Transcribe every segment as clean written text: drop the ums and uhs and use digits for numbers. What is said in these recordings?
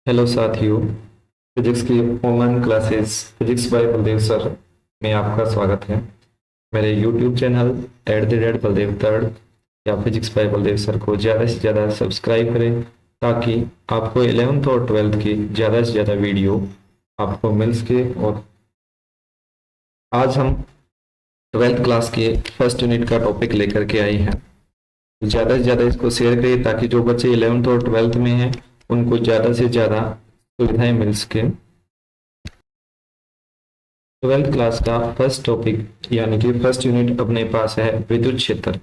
Hello साथियों। Physics की online classes physics bye Baldev sir में आपका स्वागत है। मेरे यूट्यूब चैनल @बलदेव तर्ड या फिजिक्स बाय बलदेव सर को ज़्यादा से ज़्यादा सब्सक्राइब करें ताकि आपको 11th और 12th की ज़्यादा से ज़्यादा वीडियो आपको मिल सके। और आज हम 12th क्लास के फर्स्ट यूनिट का टॉपिक लेकर के आए हैं। ज़्यादा से ज़्यादा इसको शेयर करिए ताकि जो बच्चे 11th और 12th में हैं उनको ज़्यादा से ज़्यादा सुविधाएं मिल सके। 12th क्लास का फर्स्ट टॉपिक यानी कि फर्स्ट यूनिट अपने पास है विद्युत क्षेत्र।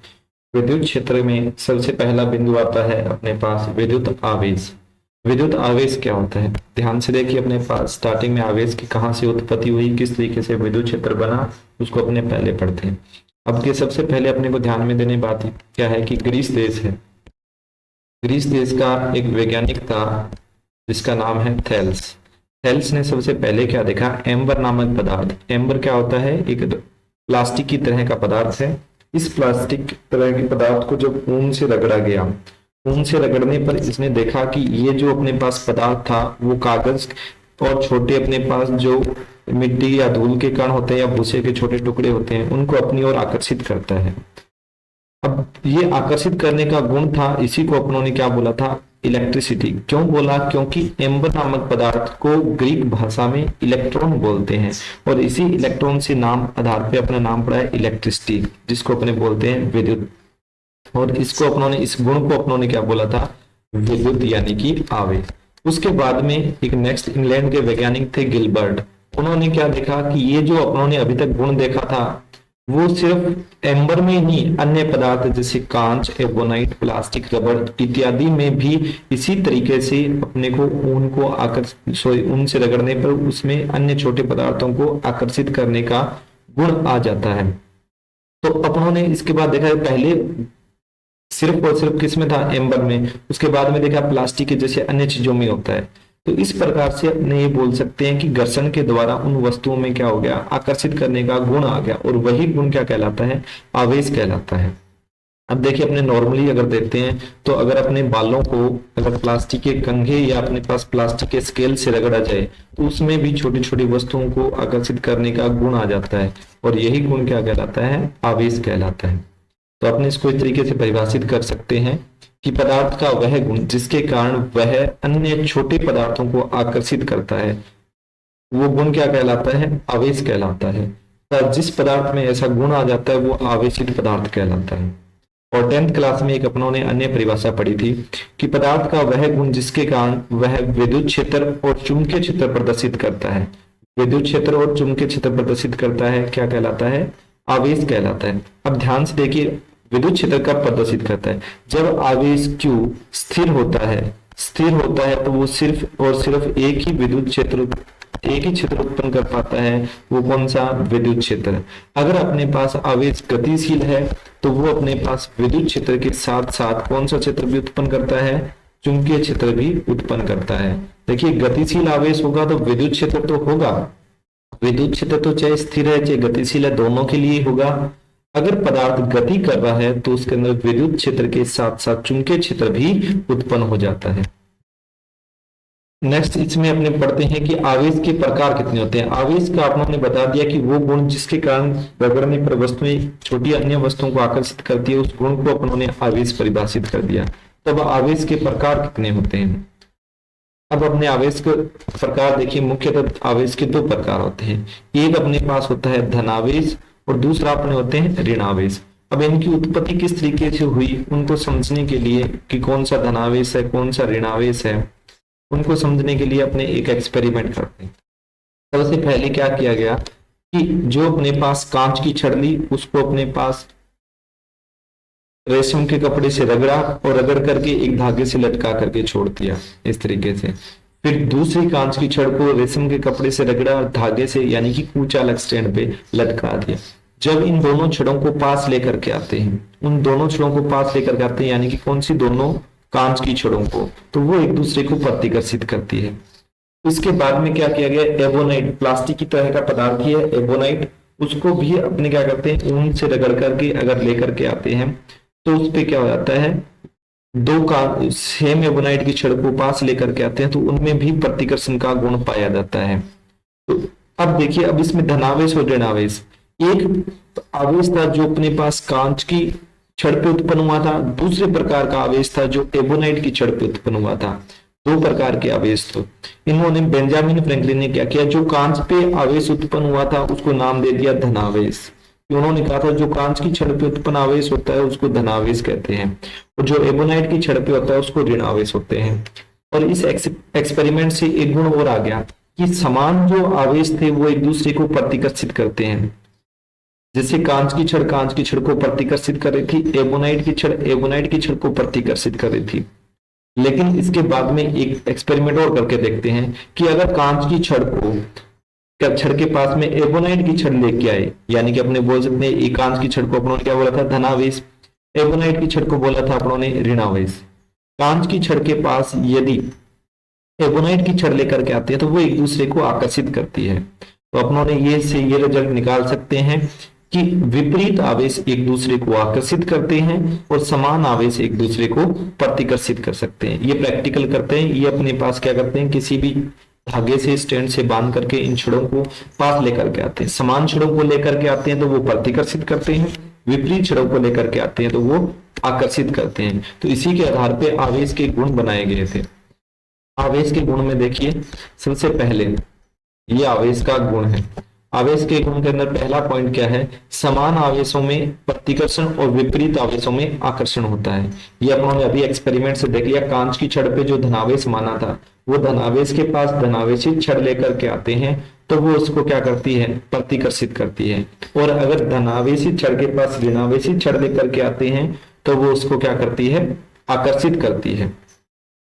विद्युत क्षेत्र में सबसे पहला बिंदु आता है अपने पास विद्युत आवेश। विद्युत आवेश क्या होता है, ध्यान से देखिए। अपने पास स्टार्टिंग में आवेश की कहाँ से उत्पत्ति हुई, किस तरीके से विद्युत क्षेत्र बना, उसको अपने पहले पढ़ते हैं। अब के सबसे पहले अपने को ध्यान में देने बात क्या है कि ग्रीस देश है। ग्रीस देश का एक वैज्ञानिक था जिसका नाम है थेल्स। थेल्स ने सबसे पहले क्या देखा, एम्बर नामक पदार्थ। एम्बर क्या होता है, एक प्लास्टिक की तरह का पदार्थ है। इस प्लास्टिक तरह के पदार्थ को जब ऊन से रगड़ा गया, ऊन से रगड़ने पर इसने देखा कि ये जो अपने पास पदार्थ था वो कागज और छोटे अपने पास जो मिट्टी या धूल के कण होते हैं या भूसे के छोटे टुकड़े होते हैं उनको अपनी ओर आकर्षित करता है। अब ये आकर्षित करने का गुण था, इसी को अपनों ने क्या बोला था, इलेक्ट्रिसिटी। क्यों बोला, क्योंकि एम्बर नामक पदार्थ को ग्रीक भाषा में इलेक्ट्रॉन बोलते हैं और इसी इलेक्ट्रॉन से नाम आधार पे अपना नाम पड़ा है इलेक्ट्रिसिटी, जिसको अपने बोलते हैं विद्युत। और इसको अपनों ने, इस गुण को अपनों ने क्या बोला था, विद्युत यानी कि आवेश। उसके बाद में एक नेक्स्ट इंग्लैंड के वैज्ञानिक थे गिलबर्ट। उन्होंने क्या देखा कि ये जो अपनों ने अभी तक गुण देखा था वो सिर्फ एम्बर में ही, अन्य पदार्थ जैसे कांच, एबोनाइट, प्लास्टिक, रबर इत्यादि में भी इसी तरीके से अपने को ऊन को ऊन से रगड़ने पर उसमें अन्य छोटे पदार्थों को आकर्षित करने का गुण आ जाता है। तो अपनों ने इसके बाद देखा पहले सिर्फ और सिर्फ किसमें था, एम्बर में। उसके बाद में देखा प्लास्टिक के जैसे अन्य चीजों में होता है। तो इस प्रकार से अपने ये बोल सकते हैं कि घर्षण के द्वारा उन वस्तुओं में क्या हो गया, आकर्षित करने का गुण आ गया और वही गुण क्या कहलाता है, आवेश कहलाता है। अब देखिए अपने नॉर्मली अगर देखते हैं तो अगर अपने बालों को अगर प्लास्टिक के कंघे या अपने पास प्लास्टिक के स्केल से रगड़ा जाए तो उसमें भी छोटी छोटी वस्तुओं को आकर्षित करने का गुण आ जाता है और यही गुण क्या कहलाता है, आवेश कहलाता है। तो अपने इसको इस तरीके से परिभाषित कर सकते हैं कि पदार्थ का वह गुण जिसके कारण वह अन्य छोटे पदार्थों को आकर्षित करता है वो गुण क्या कहलाता है, आवेश कहलाता है। और जिस पदार्थ में ऐसा गुण आ जाता है वो आवेशित पदार्थ कहलाता है। और 10th क्लास में एक अपनों ने अन्य परिभाषा पढ़ी थी कि पदार्थ का वह गुण जिसके कारण वह विद्युत क्षेत्र और चुंबकीय क्षेत्र प्रदर्शित करता है। विद्युत क्षेत्र और चुंबकीय क्षेत्र प्रदर्शित करता है, क्या कहलाता है, आवेश कहलाता है। अब ध्यान से देखिए विद्युत क्षेत्र कब प्रदर्शित करता है, जब आवेश Q स्थिर होता है। स्थिर होता है तो वो सिर्फ और सिर्फ एक ही विद्युत क्षेत्र, एक ही क्षेत्र उत्पन्न कर पाता है, वो कौन सा, विद्युत क्षेत्र। अगर अपने पास आवेश गतिशील है तो वो अपने पास विद्युत क्षेत्र के साथ साथ कौन सा क्षेत्र भी उत्पन्न करता है, चुंबकीय क्षेत्र भी उत्पन्न करता है। देखिए गतिशील आवेश होगा तो विद्युत क्षेत्र तो होगा, विद्युत क्षेत्र तो चाहे स्थिर है चाहे गतिशील है दोनों के लिए होगा। अगर पदार्थ गति कर रहा है तो उसके अंदर विद्युत क्षेत्र के साथ साथ चुंबकीय क्षेत्र भी उत्पन्न हो जाता है। नेक्स्ट इसमें अपने पढ़ते हैं कि आवेश के प्रकार कितने होते हैं। आवेश का आपने बता दिया कि वो गुण जिसके कारण रगड़ने पर वस्तुएं छोटी अन्य वस्तुओं को आकर्षित करती है, उस गुण को अपनों आवेश परिभाषित कर दिया। तब आवेश के प्रकार कितने होते हैं। अब अपने आवेश के प्रकार देखिए, मुख्यतः आवेश के दो प्रकार होते हैं। एक अपने पास होता है धनावेश और दूसरा अपने होते हैं ऋणावेश। अब इनकी उत्पत्ति किस तरीके से हुई उनको समझने के लिए कि कौन सा धनावेश है कौन सा ऋणावेश है, उनको समझने के लिए अपने एक एक्सपेरिमेंट करते हैं। सबसे पहले क्या किया गया कि जो अपने पास कांच की छड़ ली उसको अपने पास रेशम के कपड़े से रगड़ा और रगड़ करके एक धागे से लटका करके छोड़ दिया इस तरीके से। फिर दूसरी कांच की छड़ को रेशम के कपड़े से रगड़ा और धागे से यानी कि कुछ अलग स्टैंड पे लटका दिया। जब इन दोनों छड़ों को पास लेकर के आते हैं, उन दोनों छड़ों को पास लेकर के आते हैं यानी कि कौन सी, दोनों कांच की छड़ों को, तो वो एक दूसरे को प्रतिकर्षित करती है। इसके बाद में क्या किया गया, एबोनाइट प्लास्टिक की तरह का पदार्थ ही है एबोनाइट, उसको भी अपने क्या करते हैं ऊन से रगड़ करके अगर लेकर के आते हैं तो उस पे क्या हो जाता है, दो का सेम एबोनाइट की छड़ को पास लेकर के आते हैं तो उनमें भी प्रतिकर्षण का गुण पाया जाता है। तो अब देखिए, अब इसमें धनावेश और ऋणावेश, एक आवेश था जो अपने पास कांच की छड़ पे उत्पन्न हुआ था, दूसरे प्रकार का आवेश था जो एबोनाइट की छड़ पे उत्पन्न हुआ था। दो प्रकार के आवेश थे। इन्होंने बेंजामिन फ्रैंकलिन ने क्या किया, जो कांच पे आवेश उत्पन्न हुआ था उसको नाम दे दिया धनावेश। उन्होंने कहा था जो कांच की छड़ पे उत्पन्न आवेश होता है उसको धनावेश कहते हैं, और जो एबोनाइट की छड़ पे होता है उसको ऋणावेश होते हैं। और इस एक्सपेरिमेंट से एक गुण और आ गया कि समान जो आवेश थे वो एक दूसरे को प्रतिकर्षित करते हैं। जैसे कांच की छड़ को प्रतिकर्षित कर रही थी, एबोनाइट की छड़ को प्रतिकर्षित कर रही थी। लेकिन इसके बाद में एक एक्सपेरिमेंट और करके देखते हैं कि अगर कांच की छड़ के पास में एबोनाइट की छड़ लेके आए, यानी कि अपने बोल सकते हैं कांच की छड़ को अपनों ने क्या बोला था, धनावेश, एबोनाइट की छड़ को बोला था अपनों ने ऋणावेश। कांच की छड़ के पास यदि एबोनाइट की छड़ लेकर के आते हैं तो वो एक दूसरे को आकर्षित करती है। तो अपनों ने ये रिजल्ट निकाल सकते हैं कि विपरीत आवेश एक दूसरे को आकर्षित करते हैं और समान आवेश एक दूसरे को प्रतिकर्षित कर सकते हैं। ये प्रैक्टिकल करते हैं, ये अपने पास क्या करते हैं, किसी भी धागे से स्टैंड से बांध करके इन छड़ों को पास लेकर के आते हैं। समान छड़ों को लेकर के आते हैं तो वो प्रतिकर्षित करते हैं, विपरीत छड़ों को लेकर के आते हैं तो वो आकर्षित करते हैं। तो इसी के आधार पे आवेश के गुण बनाए गए थे। आवेश के गुण में देखिए, सबसे पहले ये आवेश का गुण है। आवेश के गुण के अंदर पहला पॉइंट क्या है, समान आवेशों में प्रतिकर्षण और विपरीत आवेशों में आकर्षण होता है। ये अपनों ने अभी एक्सपेरिमेंट से देख लिया। कांच की छड़ पे जो धनावेश माना था, वो धनावेश के पास धनावेशी छड़ लेकर के आते हैं तो वो उसको क्या करती है, प्रतिकर्षित करती है। और अगर धनावेशी छड़ के पास ऋणावेशी छड़ लेकर के आते हैं तो वो उसको क्या करती है, आकर्षित करती है।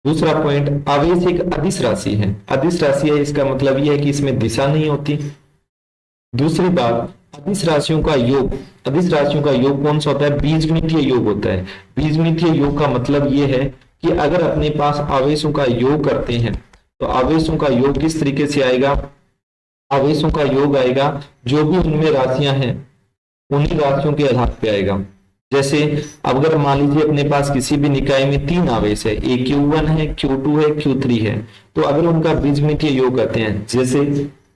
दूसरा पॉइंट, आवेश एक अदिश राशि है। अदिश राशि है, इसका मतलब यह है कि इसमें दिशा नहीं होती। दूसरी बात, अदिश राशियों का योग कौन सा होता है, बीजगणितीय योग होता है। बीजगणितीय योग का मतलब यह है कि अगर अपने पास आवेशों का योग करते हैं तो आवेशों का योग किस तरीके से आएगा, आवेशों का योग आएगा जो भी उनमें राशियां हैं उन्हीं राशियों के आधार पे आएगा। जैसे अब अगर मान लीजिए अपने पास किसी भी निकाय में 3 आवेश है, ए Q1 है, Q2 है, Q3 है, तो अगर उनका बीजगणितीय योग करते हैं, जैसे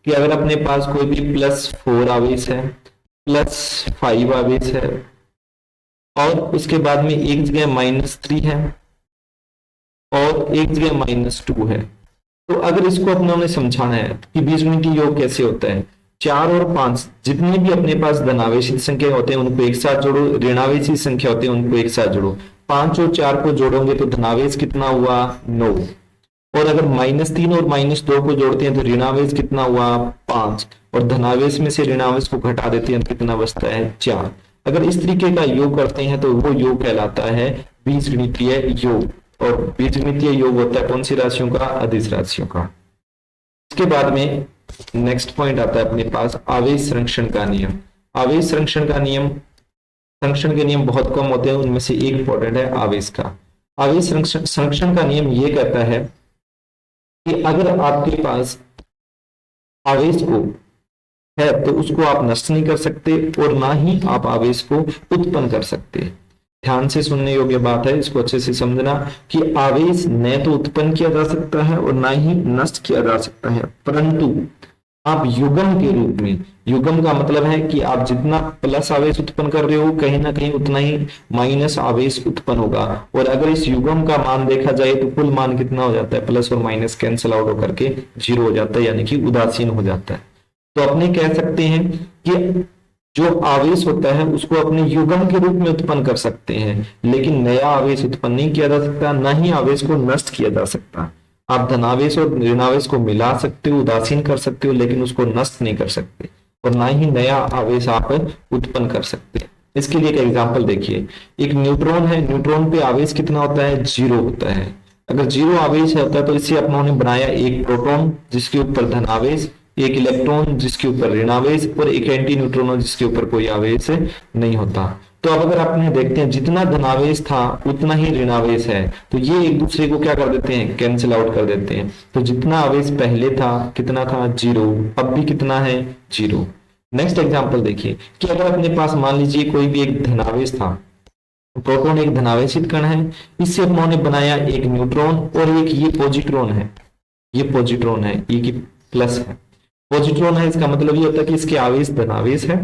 कि अगर अपने पास कोई भी +4 आवेश है, +5 आवेश है और उसके बाद में एक जगह -3 है और एक जगह -2 है, तो अगर इसको अपनों ने समझाना है कि बीजगणितीय योग कैसे होता है, 4 और 5 जितने भी अपने पास धनावेशी संख्या होते हैं उनको एक साथ जोड़ो, ऋणावेशी संख्या होते हैं उनको एक साथ जोड़ो। 5 और 4 को जोड़ोगे तो धनावेश कितना हुआ, 9। और अगर -3 और -2 को जोड़ते हैं तो ऋणावेश कितना हुआ, 5। और धनावेश में से ऋणावेश को घटा देते हैं तो कितना बचता है, 4। अगर इस तरीके का योग करते हैं तो वो योग कहलाता है बीजगणितीय योग। और बीजगणितीय योग होता है कौन सी राशियों का, अदिश राशियों का। इसके बाद में नेक्स्ट पॉइंट आता है अपने पास आवेश संरक्षण का नियम। आवेश संरक्षण का नियम, संरक्षण के नियम बहुत कम होते हैं, उनमें से एक इंपॉर्टेंट है आवेश का। आवेश संरक्षण का नियम ये कहता है कि अगर आपके पास आवेश को है तो उसको आप नष्ट नहीं कर सकते और ना ही आप आवेश को उत्पन्न कर सकते। ध्यान से सुनने योग्य बात है, इसको अच्छे से समझना कि आवेश न तो उत्पन्न किया जा सकता है और ना ही नष्ट किया जा सकता है, परंतु आप युग्म के रूप में, युग्म का मतलब है कि आप जितना प्लस आवेश उत्पन्न कर रहे हो कहीं ना कहीं उतना ही माइनस आवेश उत्पन्न होगा। और अगर इस युग्म का मान देखा जाए तो कुल मान कितना हो जाता है, प्लस और माइनस कैंसल आउट होकर के 0 हो जाता है, यानी कि उदासीन हो जाता है। तो अपने कह सकते हैं कि जो आवेश होता है उसको अपने युग्म के रूप में उत्पन्न कर सकते हैं, लेकिन नया आवेश उत्पन्न नहीं किया जा सकता, ना ही आवेश को नष्ट किया जा सकता। आप धनावेश और ऋणावेश को मिला सकते हो, उदासीन कर सकते हो, लेकिन उसको नष्ट नहीं कर सकते और ना ही नया आवेश आप उत्पन्न कर सकते। इसके लिए एक एग्जांपल देखिए, एक न्यूट्रॉन है, न्यूट्रॉन पे आवेश कितना होता है, 0 होता है। अगर 0 आवेश होता है तो इससे अपनों ने बनाया एक प्रोटॉन जिसके ऊपर धनावेश, एक इलेक्ट्रॉन जिसके ऊपर ऋणावेश और एक एंटी न्यूट्रॉन जिसके ऊपर कोई आवेश नहीं होता। तो अब अगर आपने देखते हैं जितना धनावेश था उतना ही ऋणावेश है, तो ये एक दूसरे को क्या कर देते हैं, कैंसिल आउट कर देते हैं। तो जितना आवेश पहले था कितना था, 0, अब भी कितना है, 0। नेक्स्ट एग्जांपल देखिए कि अगर अपने पास मान लीजिए कोई भी एक धनावेश था प्रोटॉन एक धनावेशित कण है, इससे अपनों ने बनाया एक न्यूट्रॉन और एक ये पॉजिट्रॉन है, ये पॉजिट्रॉन है, ये की प्लस है, पॉजिट्रॉन है, इसका मतलब ये होता है कि इसके आवेश धनावेश है,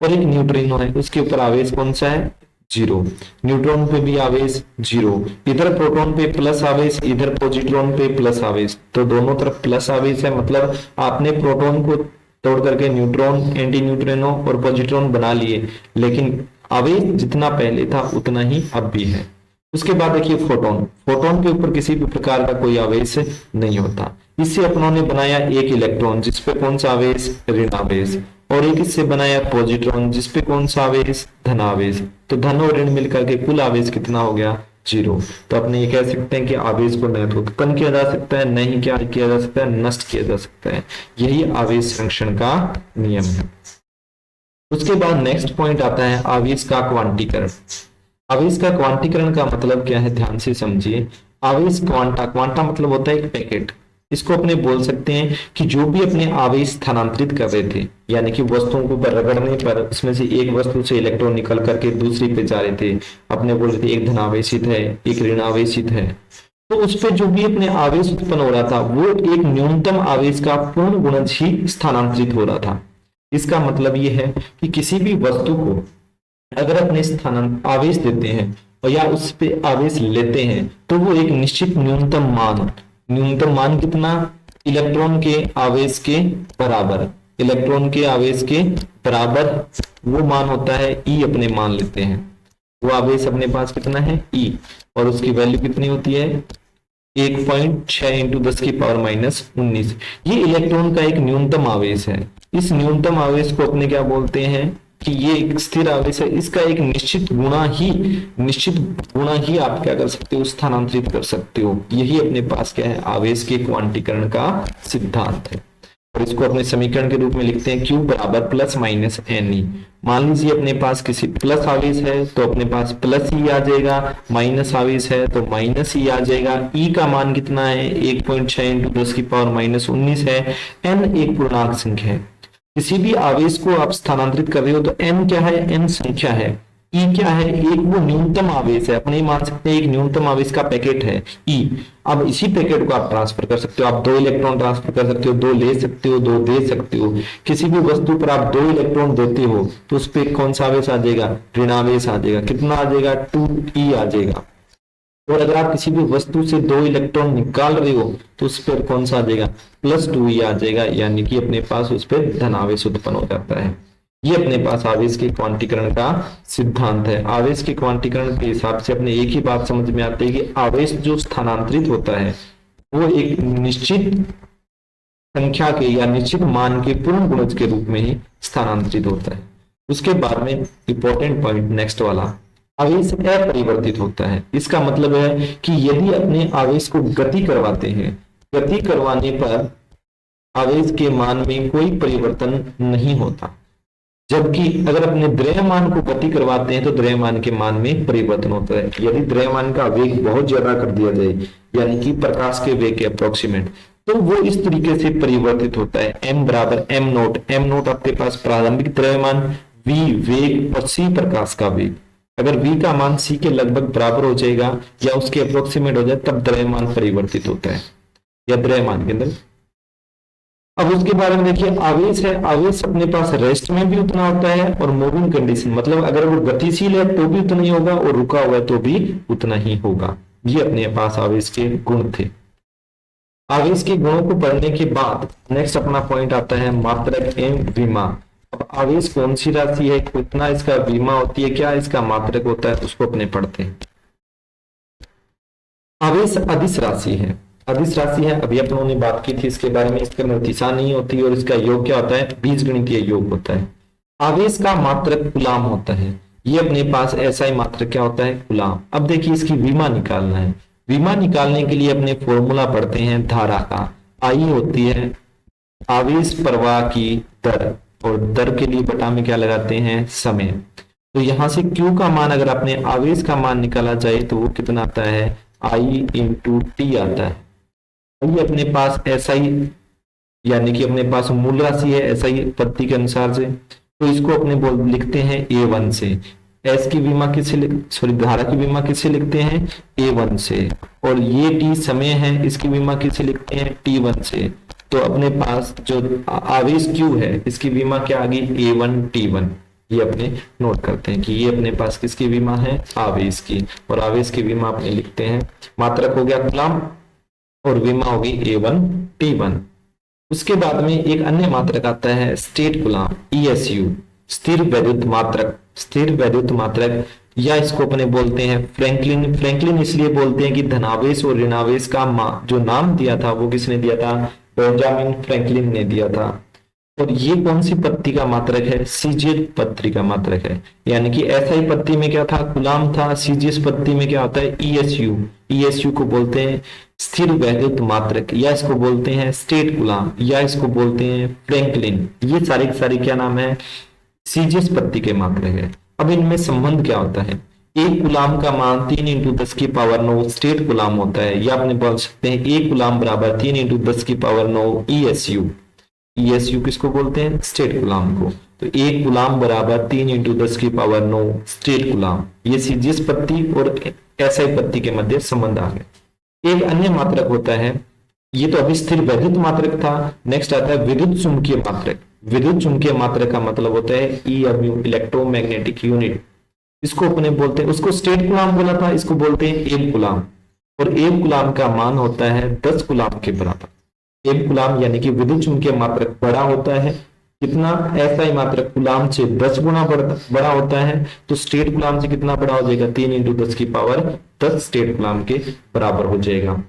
और एक न्यूट्रिनो है, उसके ऊपर आवेश कौन सा है, जीरो। न्यूट्रॉन पे भी आवेश जीरो, इधर प्रोटॉन पे प्लस आवेश, इधर पॉजिट्रॉन पे प्लस आवेश, तो दोनों तरफ प्लस आवेश है, मतलब आपने प्रोटॉन को तोड़ करके न्यूट्रॉन, एंटी न्यूट्रिनो और पॉजिट्रॉन बना लिए, लेकिन आवेश जितना पहले था उतना ही अब भी है। उसके बाद देखिए फोटोन, फोटोन के ऊपर किसी भी प्रकार का कोई आवेश नहीं होता, इससे अपनों ने बनाया एक इलेक्ट्रॉन जिसपे कौन सा आवेश, ऋण आवेश, और एक इससे बनाया पॉजिट्रॉन जिसपे कौन सा आवेश, धन आवेश, तो धन और ऋण मिलकर के कुल आवेश कितना हो गया, जीरो। तो अपने ये कह सकते हैं कि आवेश को न तो उत्पन्न किया जा सकता है, न ही क्या किया जा सकता है, नष्ट किया जा सकता है, यही आवेश संरक्षण का नियम है। उसके बाद नेक्स्ट पॉइंट आता है आवेश का क्वांटीकरण। आवेश का क्वांटीकरण का मतलब क्या है, ध्यान से समझिए। आवेश क्वांटा, क्वांटा मतलब होता है एक पैकेट, इसको अपने बोल सकते हैं कि जो भी अपने आवेश स्थानांतरित कर रहे थे, यानी कि वस्तुओं को रगड़ने पर उसमें से एक वस्तु से इलेक्ट्रॉन निकल करके दूसरी पे जा रहे थे, अपने बोल रहे थे एक धनावेशित है, एक ऋणावेशित है, तो उस पर जो भी अपने आवेश उत्पन्न हो रहा था वो एक न्यूनतम आवेश का पूर्ण गुणज ही स्थानांतरित हो रहा था। इसका मतलब ये है कि किसी भी वस्तु को अगर अपने स्थानांतर आवेश देते हैं और या उस पे आवेश लेते हैं तो वो एक निश्चित न्यूनतम मान कितना, इलेक्ट्रॉन के आवेश के बराबर, इलेक्ट्रॉन के आवेश के बराबर वो मान होता है ई, अपने मान लेते हैं वो आवेश अपने पास कितना है ई, और उसकी वैल्यू कितनी होती है 1.6 इंटू 10 की पावर -19। ये इलेक्ट्रॉन का एक न्यूनतम आवेश है। इस न्यूनतम आवेश को अपने क्या बोलते हैं कि ये एक स्थिर आवेश है, इसका एक निश्चित गुणा ही आप क्या कर सकते हो, स्थानांतरित कर सकते हो। यही अपने पास क्या है, आवेश के क्वांटीकरण का सिद्धांत है। और इसको अपने समीकरण के रूप में लिखते हैं Q बराबर प्लस माइनस NE। मान लीजिए अपने पास किसी प्लस आवेश है तो अपने पास प्लस ही आ जाएगा, माइनस आवेश है तो माइनस ही आ जाएगा। E का मान कितना है 1.6 इंटू 10 की पावर -19 है। n एक पूर्णांक संख्या है, किसी भी आवेश को आप स्थानांतरित कर रहे हो तो n क्या है, n संख्या है। E क्या है, एक वो न्यूनतम आवेश है, अपने मान सकते हैं एक न्यूनतम आवेश का पैकेट है E। अब इसी पैकेट को आप ट्रांसफर कर सकते हो, आप 2 इलेक्ट्रॉन ट्रांसफर कर सकते हो, 2 ले सकते हो, 2 दे सकते हो। किसी भी वस्तु पर आप 2 इलेक्ट्रॉन देते हो तो उस पर कौन सा आवेश आ जाएगा, ऋणावेश आ जाएगा। कितना आ जाएगा, 2E आ जाएगा। और अगर आप किसी भी वस्तु से 2 इलेक्ट्रॉन निकाल रहे हो तो उस पर कौन सा आ जाएगा, +2E आ जाएगा, यानी कि अपने पास उस पर धनावेश उत्पन्न हो जाता है। ये अपने पास आवेश के क्वांटीकरण का सिद्धांत है। आवेश के क्वांटीकरण के हिसाब से अपने एक ही बात समझ में आती है कि आवेश जो स्थानांतरित होता है वो एक निश्चित संख्या के या निश्चित मान के पूर्ण गुणज के रूप में ही स्थानांतरित होता है। उसके बाद में इंपॉर्टेंट पॉइंट नेक्स्ट वाला, आवेश अपरिवर्तित होता है। इसका मतलब है कि यदि अपने आवेश को गति करवाते हैं, गति करवाने पर आवेश के मान में कोई परिवर्तन नहीं होता, जबकि अगर अपने द्रव्यमान को गति करवाते हैं तो द्रव्यमान के मान में परिवर्तन होता है। यदि द्रव्यमान का वेग बहुत ज्यादा कर दिया जाए, यानी कि प्रकाश के वेग के अप्रोक्सीमेट, तो वो इस तरीके से परिवर्तित होता है। m बराबर m नोट, m नोट आपके पास प्रारंभिक द्रव्यमान, v वेग और c प्रकाश का वेग। अगर v का मान c के लगभग बराबर हो जाएगा या उसके अप्रोक्सीमेट हो जाए तब द्रव्यमान परिवर्तित होता है, या द्रव्यमान के अंदर। अब उसके बारे में देखिए, आवेश है, आवेश अपने पास रेस्ट में भी उतना होता है और मूविंग कंडीशन, मतलब अगर वो गतिशील है तो भी उतना ही होगा और रुका हुआ है तो भी उतना ही होगा। ये अपने पास आवेश के गुण थे। आवेश के गुणों को पढ़ने के बाद नेक्स्ट अपना पॉइंट आता है मात्रक एवं विमा। अब आवेश कौन सी राशि है, कितना इसका विमा होती है, क्या इसका मात्रक होता है, उसको अपने पढ़ते हैं। आवेश अदिश राशि है, अदिश राशि है, अभी अपनों ने बात की थी इसके बारे में। इसके अंदर दिशा नहीं होती और इसका योग क्या होता है, बीजगणितीय योग होता है। आवेश का मात्रक कूलाम होता है, ये अपने पास ऐसा ही मात्रक क्या होता है, कूलाम। अब देखिए इसकी विमा निकालना है। विमा निकालने के लिए अपने फॉर्मूला पढ़ते हैं धारा का। आई होती है आवेश प्रवाह की दर, और दर के लिए बटा में क्या लगाते हैं, समय। तो यहां से Q का मान अगर अपने आवेश का मान निकाला जाए तो वो कितना आता है, I इंटू टी आता है। ये अपने पास ऐसा ही, यानी कि अपने पास मूल राशि है ऐसा ही पद्धति के अनुसार से, तो इसको अपने बोल लिखते हैं A1 से। एस की विमा किससे सॉरी धारा की विमा किससे लिखते हैं A1 से, और ये टी समय है, इसकी विमा किससे लिखते हैं T1 से। तो अपने पास जो आवेश Q है इसकी विमा क्या आ गई A1 T1। ये अपने नोट करते हैं कि ये अपने पास किसकी विमा है आवेश की, और आवेश की विमा अपने लिखते हैं, मात्रक हो गया कूलम्ब और विमा होगी A1 T1। उसके बाद में एक अन्य मात्रक आता है स्टेट कूलम्ब ESU, स्थिर वैद्युत मात्रक। स्थिर वैद्युत मात्रक या इसको अपने बोलते हैं फ्रैंकलिन। फ्रैंकलिन इसलिए बोलते हैं कि धनावेश और ऋणावेश का जो नाम दिया था वो किसने दिया था, बेंजामिन फ्रैंकलिन ने दिया था। और ये कौन सी पत्ती का मात्रक है, सीजीएस पत्ती का मात्रक है। यानी कि एसआई पत्ती में क्या था कूलम्ब था, सीजीएस पत्ती में क्या होता है ESU। ESU को बोलते हैं स्थिर वैद्युत मात्रक, या इसको बोलते हैं स्टेट कूलम्ब, या इसको बोलते हैं फ्रैंकलिन। ये सारी क्या नाम है, सीजीएस पत्ती के मात्रक है। अब इनमें संबंध क्या होता है, एक कूलम्ब का मान 3 × 10 की पावर 9 स्टेट कूलम्ब होता है, या अपने बोल सकते हैं एक कूलम्ब बराबर 3 × 10 की पावर 9 ESU। ESU किसको बोलते हैं स्टेट कूलम्ब को। तो एक कूलम्ब बराबर 3 × 10 की पावर 9 स्टेट कूलम्ब। ये सीजीएस पत्ती और एसआई पत्ती के मध्य संबंध आ गए। एक अन्य मात्रक होता है, ये तो अभी स्थिर वैद्युत मात्रक था, नेक्स्ट आता है विद्युत चुंबकीय मात्रक। विद्युत चुंबकीय मात्रक का मतलब होता है EMU, इलेक्ट्रोमैग्नेटिक यूनिट। इसको अपने बोलते हैं, उसको स्टेट कूलम्ब बोला था, इसको बोलते हैं 1 कूलम्ब। और 1 कूलम्ब का मान होता है 10 कूलम्ब के बराबर। 1 कूलम्ब यानी कि विद्युत चुंबकीय मात्रक बड़ा होता है कितना, एसआई मात्रक कूलम्ब से 10 गुना बड़ा होता है, तो स्टेट कूलम्ब से कितना बड़ा हो जाएगा 3 × 10 की पावर 10 स्टेट कूलम्ब के बराबर हो जाएगा।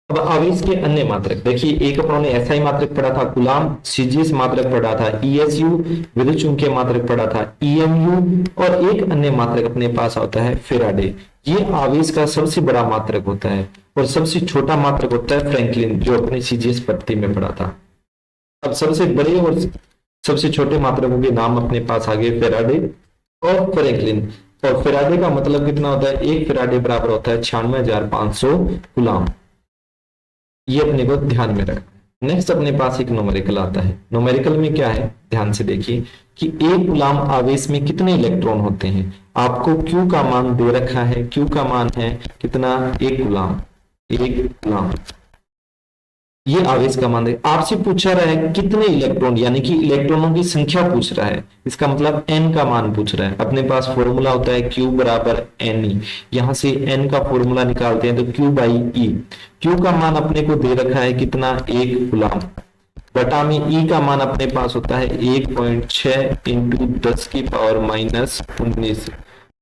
अब आवेश के अन्य मात्रक देखिए, एक अपनों ने एसआई मात्रक पढ़ा था कूलम्ब, सीजीएस मात्रक पढ़ा था ESU, विद्युत चुंबकीय मात्रक पढ़ा था EMU, और एक अन्य मात्रक अपने पास होता है फेराडे। ये आवेश का सबसे बड़ा मात्रक होता है, और सबसे छोटा मात्रक होता है फ्रैंकलिन, जो अपने सीजीएस पत्ती में पढ़ा था। अब सबसे बड़े और सबसे छोटे मात्रकों के नाम अपने पास आ गए फेराडे और फ्रैंकलिन। और फेराडे का मतलब कितना होता है, एक फेराडे बराबर होता है 96,500 कूलम्ब। ये अपने को ध्यान में रखना। नेक्स्ट अपने पास एक न्यूमेरिकल आता है। न्यूमेरिकल में क्या है, ध्यान से देखिए कि एक कूलम्ब आवेश में कितने इलेक्ट्रॉन होते हैं। आपको Q का मान दे रखा है, Q का मान है कितना 1 कूलम्ब। 1 कूलम्ब ये आवेश का मान है। आपसे पूछा रहा है कितने इलेक्ट्रॉन, यानी कि इलेक्ट्रॉनों की संख्या पूछ रहा है, इसका मतलब n का मान पूछ रहा है। अपने पास फॉर्मूला होता है Q बराबर Ne, यहां से n का फॉर्मूला निकालते हैं तो Q/E। Q का मान अपने को दे रखा है कितना 1 कूलम्ब, बटा में E का मान अपने पास होता है 1.6 × 10 की पावर -19,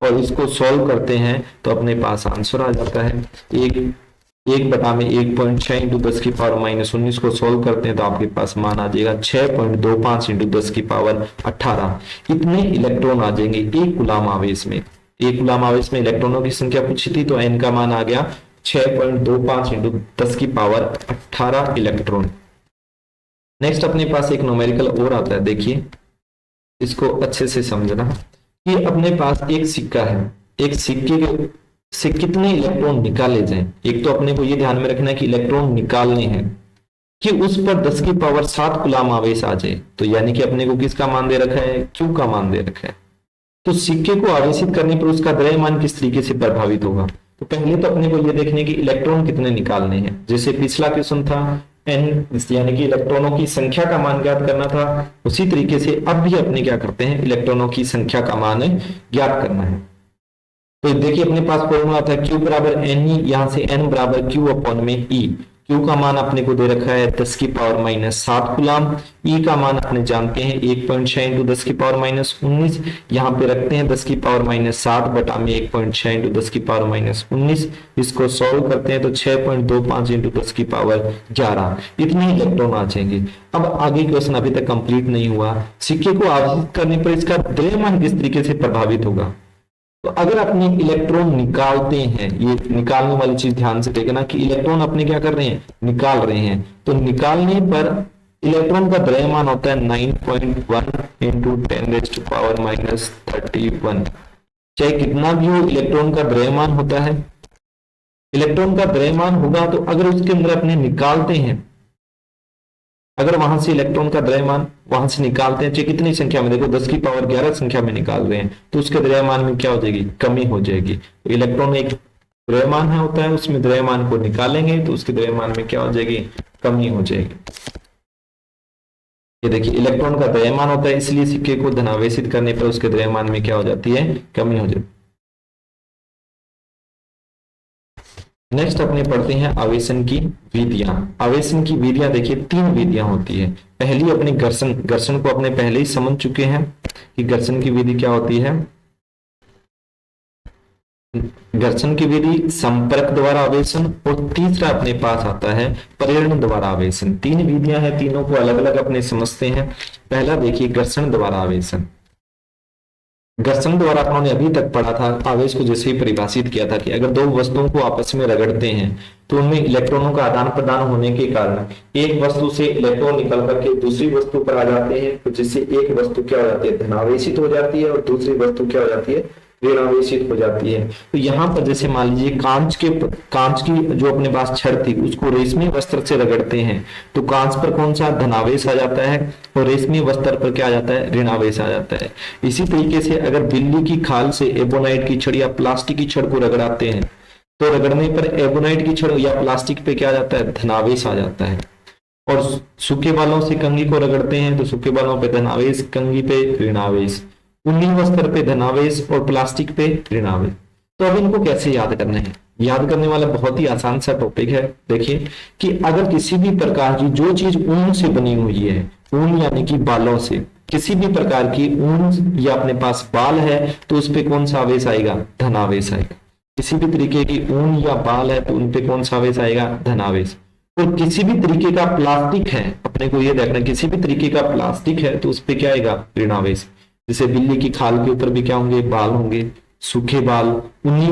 और इसको सॉल्व करते हैं तो अपने पास आंसर आ जाता है 1 बटा में 1.6 × 10 की पावर -19 को सॉल्व करते हैं तो आपके पास मान आ जाएगा 6.25 × 10 की पावर 18। इतने इलेक्ट्रॉन आ जाएंगे एक कूलम्ब आवेश में। एक कूलम्ब आवेश में इलेक्ट्रॉनों की संख्या पूछी थी तो n का मान आ गया 6.25 × 10 की पावर 18 इलेक्ट्रॉन। नेक्स्ट अपने पास एक न्यूमेरिकल और आता है, देखिए इसको अच्छे से समझना कि अपने पास एक सिक्का है, एक सिक्के से कितने इलेक्ट्रॉन निकाले जाएं। एक तो अपने को ये ध्यान में रखना है कि इलेक्ट्रॉन निकालने हैं कि उस पर 10 की पावर 7 कूलम्ब आवेश आ जाए, तो यानी कि अपने को किसका मान दे रखा है Q का मान दे रखा है। तो सिक्के को आवेशित करने पर उसका द्रव्यमान किस तरीके से प्रभावित होगा। तो पहले तो अपने को यह देखने की इलेक्ट्रॉन कितने निकालने हैं। जैसे पिछला क्वेश्चन था n यानी कि इलेक्ट्रॉनों की संख्या का मान ज्ञात करना था, उसी तरीके से अब भी अपने क्या करते हैं इलेक्ट्रॉनों की संख्या का मान ज्ञात करना है। तो देखिए अपने पास फॉर्मूला था Q बराबर Ne, यहां से n बराबर Q/E। Q का मान अपने को दे रखा है 10 की पावर -7 कूलम्ब। E का मान अपने जानते हैं 1.6 × 10 की पावर -19, यहाँ पे रखते हैं 10 की पावर -7 बटा में 1.6 × 10 की पावर -19। इसको सॉल्व करते हैं तो 6.25 × 10 की पावर 11 इतने इलेक्ट्रॉन आ जाएंगे। अब आगे क्वेश्चन अभी तक कंप्लीट नहीं हुआ, सिक्के को आवेशित करने पर इसका द्रव्यमान किस तरीके से प्रभावित होगा। तो अगर अपने इलेक्ट्रॉन निकालते हैं, ये निकालने वाली चीज ध्यान से देखना कि इलेक्ट्रॉन अपने क्या कर रहे हैं निकाल रहे हैं, तो निकालने पर इलेक्ट्रॉन का द्रव्यमान होता है 9.1 × 10⁻31। चाहे कितना भी हो इलेक्ट्रॉन का द्रव्यमान होता है। इलेक्ट्रॉन का द्रव्यमान होगा तो अगर उसके अंदर अपने निकालते हैं अगर वहां से इलेक्ट्रॉन का द्रव्यमान वहां से निकालते हैं, चाहे कितनी संख्या में, देखो 10 की पावर 11 संख्या में निकाल रहे हैं, तो उसके द्रव्यमान में क्या हो जाएगी, कमी हो जाएगी। तो इलेक्ट्रॉन एक द्रव्यमान है होता है, उसमें द्रव्यमान को निकालेंगे तो उसके द्रव्यमान में क्या हो जाएगी, कमी हो जाएगी। ये देखिए इलेक्ट्रॉन का द्रव्यमान होता है, इसलिए सिक्के को धनावेशित करने पर उसके द्रव्यमान में क्या हो जाती है, कमी हो जाती है। नेक्स्ट अपने पढ़ते हैं आवेशन की विधियां। आवेशन की विधियां देखिए 3 विधियां होती है। पहली अपनी घर्षण, घर्षण को अपने पहले ही समझ चुके हैं कि घर्षण की विधि क्या होती है। घर्षण की विधि संपर्क द्वारा आवेशन, और तीसरा अपने पास आता है प्रेरण द्वारा आवेशन। 3 विधियां हैं, तीनों को अलग अलग अपने समझते हैं। पहला देखिए घर्षण द्वारा आवेशन। घर्षण द्वारा अपने अभी तक पढ़ा था, आवेश को जैसे ही परिभाषित किया था कि अगर 2 वस्तुओं को आपस में रगड़ते हैं तो उनमें इलेक्ट्रॉनों का आदान प्रदान होने के कारण एक वस्तु से इलेक्ट्रॉन निकल करके दूसरी वस्तु पर आ जाते हैं, तो जिससे एक वस्तु क्या हो जाती है, धनावेशित हो जाती है, और दूसरी वस्तु क्या हो जाती है, ऋणावेशित हो जाती है। तो यहाँ पर जैसे मान लीजिए कांच की जो अपने पास छड़ थी उसको रेशमी वस्त्र से रगड़ते हैं तो कांच पर कौन सा, धनावेश आ जाता है, और रेशमी वस्त्र पर क्या आ जाता है, ऋणावेश आ जाता है। इसी तरीके से अगर बिल्ली की खाल से एबोनाइट की छड़ या प्लास्टिक की छड़ को रगड़ाते हैं तो रगड़ने पर एबोनाइट की छड़ या प्लास्टिक पे क्या आ जाता है, धनावेश आ जाता है। और सूखे बालों से कंघी को रगड़ते हैं तो सूखे बालों पे धनावेश, कंघी पे ऋणावेश, उन्नी वस्त्र पे धनावेश और प्लास्टिक पे ऋणावेश। तो अब इनको कैसे याद करने हैं, याद करने वाला बहुत ही आसान सा टॉपिक है। देखिए कि अगर किसी भी प्रकार की जो चीज ऊन से बनी हुई है, ऊन यानी कि बालों से, किसी भी प्रकार की ऊन या अपने पास बाल है तो उस पे कौन सा आवेश आएगा, धनावेश आएगा। किसी भी तरीके की ऊन या बाल है तो उन पे कौन सा आवेश आएगा, धनावेश। और किसी भी तरीके का प्लास्टिक है, अपने को ये देखना, किसी भी तरीके का प्लास्टिक है तो उस पे क्या आएगा, ऋणावेश। जैसे बिल्ली की खाल के ऊपर भी क्या होंगे, बाल होंगे, सूखे बाल, ऊनी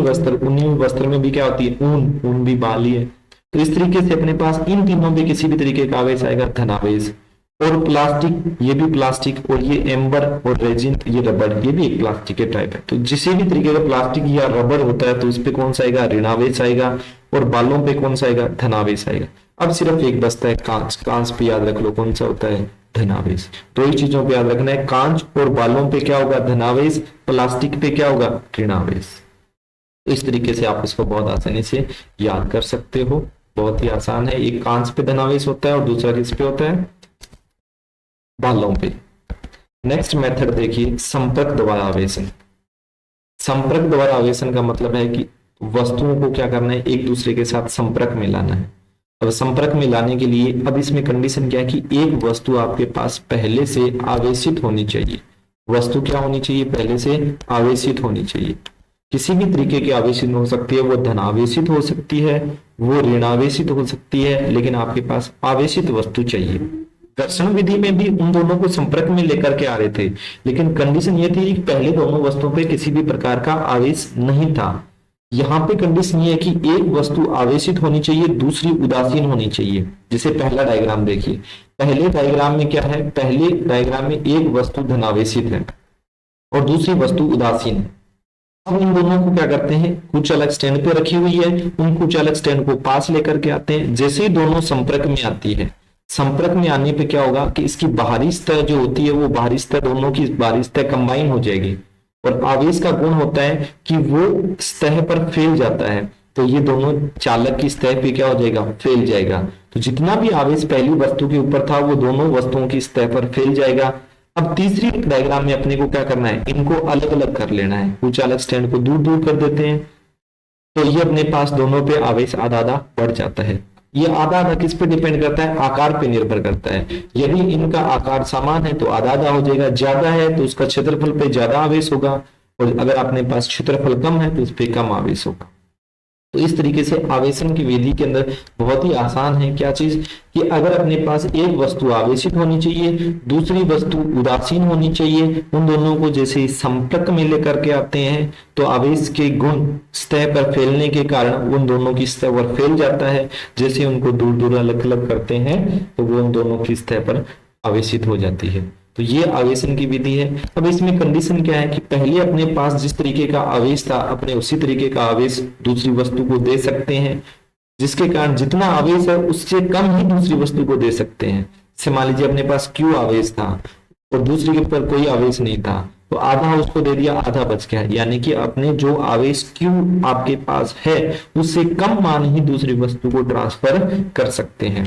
वस्त्र में भी क्या होती है, ऊन भी बाल ही है। तो इस तरीके से अपने पास इन तीनों पे किसी भी तरीके का आवेश आएगा, धनावेश। और प्लास्टिक, ये भी प्लास्टिक, और ये एम्बर और रेजिन, ये रबड़, ये भी एक प्लास्टिक के टाइप है। तो जिस भी तरीके का प्लास्टिक या रबड़ होता है तो इस पे कौन सा आएगा, ऋणावेश आएगा, और बालों पे कौन सा आएगा, धनावेश आएगा। अब सिर्फ एक बचता है कांच, कांच पे याद रख लो कौन सा होता है, धनावेश। तो इन चीजों पे याद रखना है, कांच और बालों पे क्या होगा, धनावेश, प्लास्टिक पे क्या होगा, ऋणावेश। तो इस तरीके से आप इसको बहुत आसानी से याद कर सकते हो, बहुत ही आसान है। एक कांच पे धनावेश होता है और दूसरा किस पे होता है, बालों पे। नेक्स्ट मेथड देखिए संपर्क द्वारा आवेशन। संपर्क द्वारा आवेशन का मतलब है कि वस्तुओं को क्या करना है, एक दूसरे के साथ संपर्क में लाना है। अब संपर्क में लाने के लिए अब इसमें कंडीशन क्या है कि एक वस्तु आपके पास पहले से आवेशित होनी चाहिए। वस्तु क्या होनी चाहिए, पहले से आवेशित होनी चाहिए। किसी भी तरीके की आवेशित हो सकती है, वो धनावेशित हो सकती है, वो ऋणावेशित हो सकती है, लेकिन आपके पास आवेशित वस्तु चाहिए। घर्षण विधि में भी उन दोनों को संपर्क में लेकर के आ रहे थे, लेकिन कंडीशन ये थी कि पहले दोनों वस्तुओं पे किसी भी प्रकार का आवेश नहीं था। यहाँ पे कंडीशन ये है कि एक वस्तु आवेशित होनी चाहिए, दूसरी उदासीन होनी चाहिए। जैसे पहला डायग्राम देखिए, पहले डायग्राम में क्या है, पहले डायग्राम में एक वस्तु धनावेशित है और दूसरी वस्तु उदासीन है। अब इन दोनों को क्या करते हैं, कुछ अलग स्टैंड पे रखी हुई है, उन कुछ अलग स्टैंड को पास लेकर के आते हैं। जैसे ही दोनों संपर्क में आती है, संपर्क में आने पे क्या होगा कि इसकी बाहरी सतह जो होती है, वो बाहरी सतह, दोनों की बाहरी सतह कंबाइन हो जाएगी। और आवेश का गुण होता है कि वो सतह पर फैल जाता है, तो ये दोनों चालक की सतह पे क्या हो जाएगा, फैल जाएगा। तो जितना भी आवेश पहली वस्तु के ऊपर था वो दोनों वस्तुओं की सतह पर फैल जाएगा। अब तीसरी डायग्राम में अपने को क्या करना है, इनको अलग अलग कर लेना है। कुछ अलग स्टैंड को दूर दूर कर देते हैं, तो ये अपने पास दोनों पे आवेश आधा आधा बढ़ जाता है। ये आधा आधा किस पे डिपेंड करता है, आकार पे निर्भर करता है। यदि इनका आकार समान है तो आधा आधा हो जाएगा, ज्यादा है तो उसका क्षेत्रफल पे ज्यादा आवेश होगा, और अगर अपने पास क्षेत्रफल कम है तो उस पे कम आवेश होगा। तो इस तरीके से आवेशन की विधि के अंदर बहुत ही आसान है क्या चीज, कि अगर अपने पास एक वस्तु आवेशित होनी चाहिए, दूसरी वस्तु उदासीन होनी चाहिए, उन दोनों को जैसे संपर्क में लेकर के आते हैं तो आवेश के गुण सतह पर फैलने के कारण उन दोनों की सतह पर फैल जाता है। जैसे उनको दूर दूर अलग अलग करते हैं तो वो उन दोनों की सतह पर आवेशित हो जाती है। तो ये आवेशन की विधि है। अब इसमें कंडीशन क्या है कि पहले अपने पास जिस तरीके का आवेश था, अपने उसी तरीके का आवेश दूसरी वस्तु को दे सकते हैं, जिसके कारण जितना आवेश है उससे कम ही दूसरी वस्तु को दे सकते हैं। जैसे मान लीजिए अपने पास Q आवेश था और दूसरे के ऊपर कोई आवेश नहीं था, तो आधा उसको दे दिया, आधा बच गया, यानी कि अपने जो आवेश Q आपके पास है उससे कम मान ही दूसरी वस्तु को ट्रांसफर कर सकते हैं।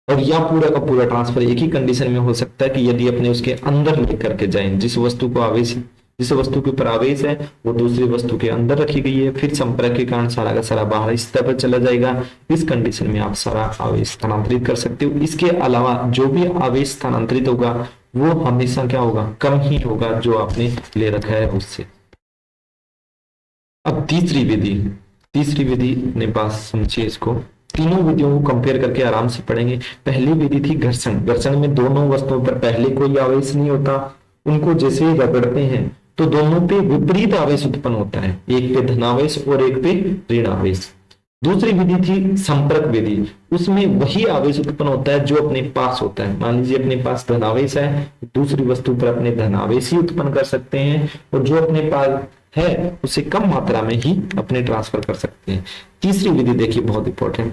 और यह पूरा का पूरा ट्रांसफर एक ही कंडीशन में हो सकता है कि यदि अपने उसके अंदर लेकर के जाएं, जिस वस्तु के ऊपर आवेश है वो दूसरी वस्तु के अंदर रखी गई है, फिर संपर्क के कारण सारा का सारा बाहर इस तरह पर चला जाएगा। इस कंडीशन में आप सारा आवेश स्थानांतरित कर सकते हो। इसके अलावा जो भी आवेश स्थानांतरित होगा वो हमेशा क्या होगा, कम ही होगा जो आपने ले रखा है उससे। अब तीसरी विधि अपने पास समझिए इसको, तीनों विधियों को कंपेयर करके आराम से पढ़ेंगे। पहली विधि थी घर्षण में दोनों वस्तुओं पर पहले कोई आवेश नहीं होता, उनको जैसे ही रगड़ते हैं तो दोनों पे विपरीत आवेश उत्पन्न होता है, एक पे धनावेश और एक पे ऋण आवेश। दूसरी विधि थी संपर्क विधि, उसमें वही आवेश उत्पन्न होता है जो अपने पास होता है। मान लीजिए अपने पास धनावेश है, दूसरी वस्तु पर अपने धनावेश ही उत्पन्न कर सकते हैं और जो अपने पास है उसे कम मात्रा में ही अपने ट्रांसफर कर सकते हैं। तीसरी विधि देखिए बहुत इंपॉर्टेंट,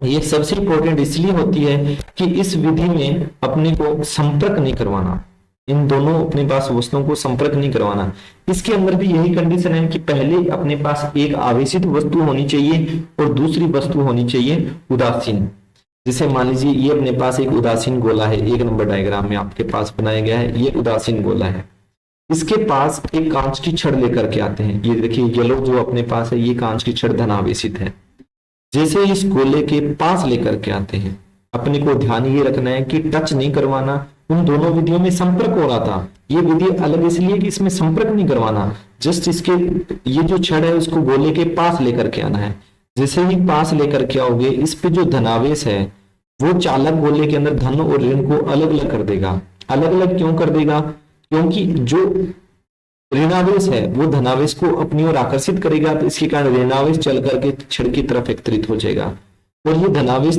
ये सबसे इंपॉर्टेंट इसलिए होती है कि इस विधि में अपने को संपर्क नहीं करवाना, इन दोनों अपने पास वस्तुओं को संपर्क नहीं करवाना। इसके अंदर भी यही कंडीशन है कि पहले अपने पास एक आवेशित वस्तु होनी चाहिए और दूसरी वस्तु होनी चाहिए उदासीन। जैसे मान लीजिए ये अपने पास एक उदासीन गोला है, 1 नंबर डायग्राम में आपके पास बनाया गया है, ये उदासीन गोला है। इसके पास एक कांच की छड़ लेकर के आते हैं, ये देखिए येलो जो अपने पास है ये कांच की छड़ धनावेशित है। जैसे इस गोले के पास लेकर के आते हैं, अपने को ध्यान ये रखना है कि टच नहीं करवाना। उन दोनों विधियों में संपर्क हो रहा था, ये विधि अलग इसलिए कि इसमें संपर्क नहीं करवाना, जस्ट इसके ये जो छड़ है उसको गोले के पास लेकर के आना है। जैसे ही पास लेकर के आओगे, इस पे जो धनावेश है वो चालक गोले के अंदर धन और ऋण को अलग अलग कर देगा। अलग अलग क्यों कर देगा? क्योंकि जो ऋणावेश है वो धनावेश को अपनी ओर आकर्षित करेगा, तो इसके कारण ऋणावेश चल करके छड़ की तरफ एकत्रित हो जाएगा और ये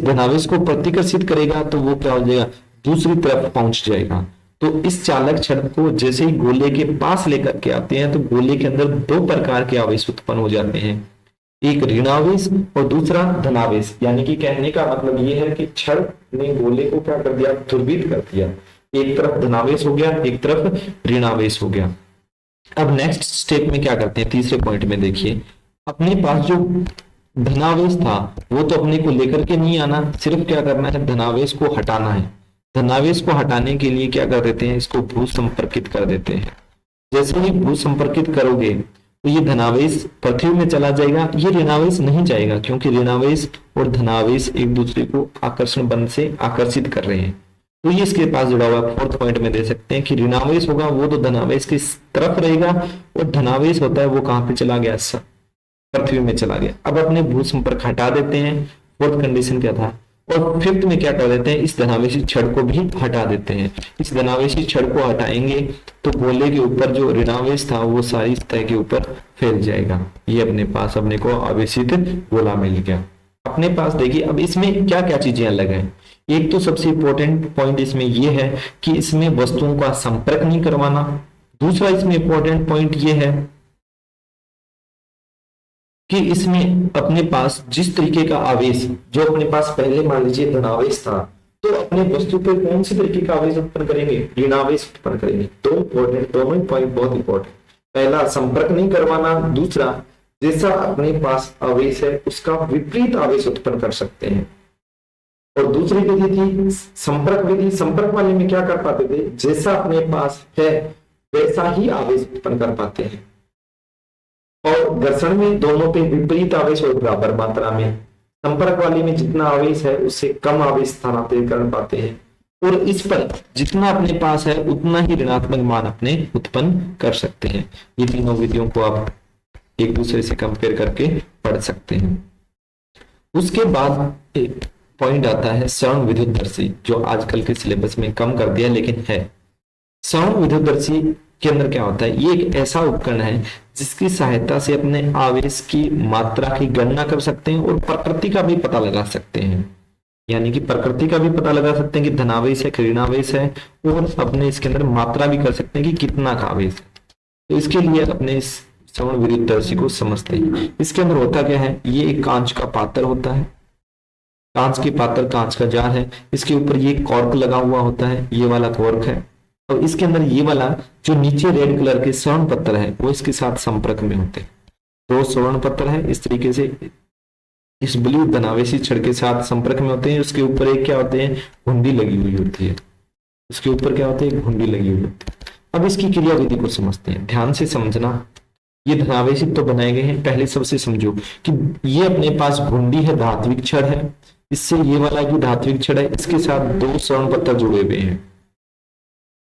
धनावेश को प्रतिकर्षित करेगा, तो वो क्या हो जाएगा, दूसरी तरफ पहुंच जाएगा। तो इस चालक छड़ को जैसे ही गोले के पास लेकर के आते हैं तो गोले के अंदर 2 प्रकार के आवेश उत्पन्न हो जाते हैं, एक ऋणावेश और दूसरा धनावेश। यानी कि कहने का मतलब ये है कि छड़ ने गोले को क्या कर दिया, ध्रुवित कर दिया, एक तरफ धनावेश हो गया, एक तरफ ऋणावेश हो गया। अब नेक्स्ट स्टेप में क्या करते हैं, तीसरे पॉइंट में देखिए, अपने पास जो धनावेश था वो तो अपने को लेकर के नहीं आना, सिर्फ क्या करना है, धनावेश को हटाना है। धनावेश को हटाने के लिए क्या कर देते हैं, इसको भू संपर्कित कर देते हैं। जैसे ही भू संपर्कित करोगे तो ये धनावेश पृथ्वी में चला जाएगा, ये ऋणावेश नहीं जाएगा, क्योंकि ऋणावेश और धनावेश एक दूसरे को आकर्षण बल से आकर्षित कर रहे हैं। तो ये इसके पास जुड़ा हुआ 4th पॉइंट में दे सकते हैं कि ऋणावेश होगा वो तो धनावेश की तरफ रहेगा और धनावेश होता है वो कहां पे चला गया, पृथ्वी में चला गया। अब अपने भू संपर्क हटा देते हैं, 4th कंडीशन क्या था। और 5th में क्या कर देते हैं, इस धनावेशी छड़ को भी हटा देते हैं। इस धनावेशी छड़ को हटाएंगे तो गोले के ऊपर जो ऋणावेश था वो सारी सतह के ऊपर फैल जाएगा। ये अपने को आवेशित गोला मिल गया। अपने पास देखिए अब इसमें क्या क्या चीजें अलग हैं। एक तो सबसे इंपॉर्टेंट पॉइंट इसमें यह है कि इसमें वस्तुओं का संपर्क नहीं करवाना। दूसरा इसमें इंपॉर्टेंट पॉइंट यह है कि इसमें अपने पास जिस तरीके का आवेश जो अपने पास पहले मान लीजिए धनावेश था, तो अपने वस्तु पर कौन सी तरीके का आवेश उत्पन्न करेंगे, ऋणावेश उत्पन्न करेंगे। दोनों पॉइंट बहुत इंपॉर्टेंट। पहला संपर्क नहीं करवाना, दूसरा जैसा अपने पास आवेश है उसका विपरीत आवेश उत्पन्न कर सकते हैं। और दूसरी विधि थी संपर्क विधि। संपर्क वाले में क्या कर पाते थे, जैसा अपने पास है वैसा ही आवेश उत्पन्न कर पाते हैं। और घर्षण में दोनों पे विपरीत आवेश और बराबर मात्रा में। संपर्क वाले में जितना आवेश है उससे कम आवेश स्थानांतरित कर पाते हैं और इस पर जितना अपने पास है उतना ही ऋणात्मक मान अपने उत्पन्न कर सकते हैं। ये तीनों विधियों को आप एक दूसरे से कंपेयर करके पढ़ सकते हैं। उसके बाद एक पॉइंट आता है श्रवण विद्युतदर्शी, जो आजकल के सिलेबस में कम कर दिया लेकिन है। श्रवण विद्युतदर्शी के अंदर क्या होता है, ये एक ऐसा उपकरण है जिसकी सहायता से अपने आवेश की मात्रा की गणना कर सकते हैं और प्रकृति का भी पता लगा सकते हैं। यानी कि प्रकृति का भी पता लगा सकते हैं कि धनावेश है, ऋणावेश है, और अपने इसके अंदर मात्रा भी कर सकते हैं कि कितना का आवेश है। तो इसके लिए अपने इस श्रवण विद्युतदर्शी को समझते हैं। इसके अंदर होता क्या है, ये एक कांच का पात्र होता है। कांच के पात्र, कांच का जार है, इसके ऊपर ये कॉर्क लगा हुआ होता है, ये वाला कॉर्क है, और इसके अंदर ये वाला जो नीचे रेड कलर के स्वर्ण पत्र है वो इसके साथ संपर्क में होते हैं। दो स्वर्ण पत्र है इस तरीके से इस ब्लू धनावेशी छड़ के साथ संपर्क में होते हैं। उसके ऊपर एक क्या होते हैं, घुंडी लगी हुई होती है, उसके ऊपर क्या होते हैं, घुंडी लगी हुई होती है। अब इसकी क्रियाविधि को समझते हैं, ध्यान से समझना। ये धनावेशी तो बनाए गए हैं, पहले सबसे समझो कि ये अपने पास घुंडी है, धात्विक छड़ है, इससे ये वाला की धात्विक छड़ है, इसके साथ दो स्वर्ण पत्थर जुड़े हुए हैं।